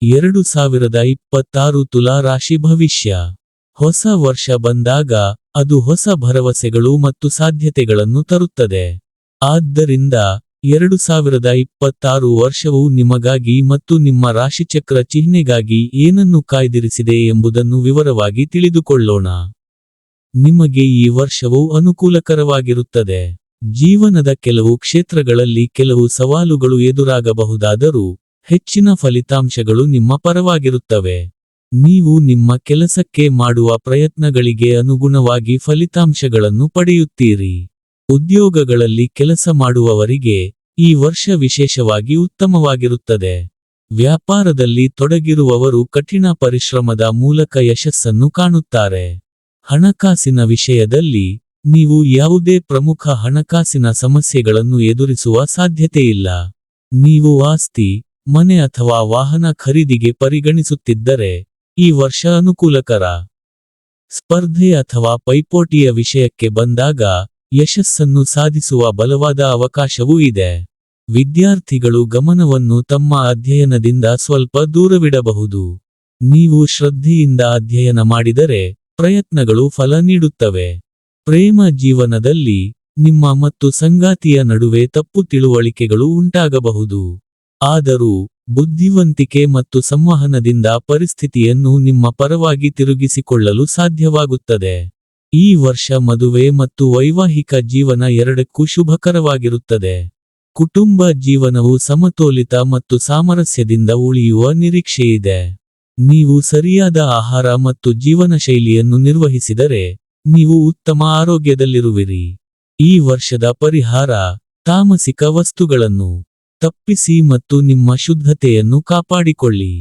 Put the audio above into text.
2026 ತುಲಾ ರಾಶಿ ಭವಿಷ್ಯ. ಹೊಸ ವರ್ಷ ಬಂದಾಗ ಅದು ಹೊಸ ಭರವಸೆಗಳು ಮತ್ತು ಸಾಧ್ಯತೆಗಳನ್ನು ತರುತ್ತದೆ. ಆದ್ದರಿಂದ 2026 ವರ್ಷವು ನಿಮಗಾಗಿ ಮತ್ತು ನಿಮ್ಮ ರಾಶಿಚಕ್ರ ಚಿಹ್ನೆಗಾಗಿ ಏನನ್ನು ಕಾಯ್ದಿರಿಸಿದೆ ಎಂಬುದನ್ನು ವಿವರವಾಗಿ ತಿಳಿದುಕೊಳ್ಳೋಣ. ನಿಮಗೆ ಈ ವರ್ಷವು ಅನುಕೂಲಕರವಾಗಿರುತ್ತದೆ. ಜೀವನದ ಕೆಲವು ಕ್ಷೇತ್ರಗಳಲ್ಲಿ ಕೆಲವು ಸವಾಲುಗಳು ಎದುರಾಗಬಹುದಾದರೂ, ಹೆಚ್ಚಿನ ಫಲಿತಾಂಶಗಳು ನಿಮ್ಮ ಪರವಾಗಿರುತ್ತವೆ. ನೀವು ನಿಮ್ಮ ಕೆಲಸಕ್ಕೆ ಮಾಡುವ ಪ್ರಯತ್ನಗಳಿಗೆ ಅನುಗುಣವಾಗಿ ಫಲಿತಾಂಶಗಳನ್ನು ಪಡೆಯುತ್ತೀರಿ. ಉದ್ಯೋಗಗಳಲ್ಲಿ ಕೆಲಸ ಮಾಡುವವರಿಗೆ ಈ ವರ್ಷ ವಿಶೇಷವಾಗಿ ಉತ್ತಮವಾಗಿರುತ್ತದೆ. ವ್ಯಾಪಾರದಲ್ಲಿ ತೊಡಗಿರುವವರು ಕಠಿಣ ಪರಿಶ್ರಮದ ಮೂಲಕ ಯಶಸ್ಸನ್ನು ಕಾಣುತ್ತಾರೆ. ಹಣಕಾಸಿನ ವಿಷಯದಲ್ಲಿ ನೀವು ಯಾವುದೇ ಪ್ರಮುಖ ಹಣಕಾಸಿನ ಸಮಸ್ಯೆಗಳನ್ನು ಎದುರಿಸುವ ಸಾಧ್ಯತೆಯಿಲ್ಲ. ನೀವು ಆಸ್ತಿ, ಮನೆ ಅಥವಾ ವಾಹನ ಖರೀದಿಗೆ ಪರಿಗಣಿಸುತ್ತಿದ್ದರೆ ಈ ವರ್ಷ ಅನುಕೂಲಕರ. ಸ್ಪರ್ಧೆ ಅಥವಾ ಪೈಪೋಟಿಯ ವಿಷಯಕ್ಕೆ ಬಂದಾಗ ಯಶಸ್ಸನ್ನು ಸಾಧಿಸುವ ಬಲವಾದ ಅವಕಾಶವೂ ಇದೆ. ವಿದ್ಯಾರ್ಥಿಗಳು ಗಮನವನ್ನು ತಮ್ಮ ಅಧ್ಯಯನದಿಂದ ಸ್ವಲ್ಪ ದೂರವಿಡಬಹುದು. ನೀವು ಶ್ರದ್ಧೆಯಿಂದ ಅಧ್ಯಯನ ಮಾಡಿದರೆ ಪ್ರಯತ್ನಗಳು ಫಲ ನೀಡುತ್ತವೆ. ಪ್ರೇಮ ಜೀವನದಲ್ಲಿ ನಿಮ್ಮ ಮತ್ತು ಸಂಗಾತಿಯ ನಡುವೆ ತಪ್ಪು ತಿಳುವಳಿಕೆಗಳು ಉಂಟಾಗಬಹುದು. ಆದರೂ ಬುದ್ಧಿವಂತಿಕೆ ಮತ್ತು ಸಂವಹನದಿಂದ ಪರಿಸ್ಥಿತಿಯನ್ನು ನಿಮ್ಮ ಪರವಾಗಿ ತಿರುಗಿಸಿಕೊಳ್ಳಲು ಸಾಧ್ಯವಾಗುತ್ತದೆ. ಈ ವರ್ಷ ಮದುವೆ ಮತ್ತು ವೈವಾಹಿಕ ಜೀವನ ಎರಡಕ್ಕೂ ಶುಭಕರವಾಗಿರುತ್ತದೆ. ಕುಟುಂಬ ಜೀವನವು ಸಮತೋಲಿತ ಮತ್ತು ಸಾಮರಸ್ಯದಿಂದ ಉಳಿಯುವ ನಿರೀಕ್ಷೆಯಿದೆ. ನೀವು ಸರಿಯಾದ ಆಹಾರ ಮತ್ತು ಜೀವನಶೈಲಿಯನ್ನು ನಿರ್ವಹಿಸಿದರೆ ನೀವು ಉತ್ತಮ ಆರೋಗ್ಯದಲ್ಲಿರುವಿರಿ. ಈ ವರ್ಷದ ಪರಿಹಾರ: ತಾಮಸಿಕ ವಸ್ತುಗಳನ್ನು ತಪ್ಪಿಸಿ ಮತ್ತು ನಿಮ್ಮ ಶುದ್ಧತೆಯನ್ನು ಕಾಪಾಡಿಕೊಳ್ಳಿ.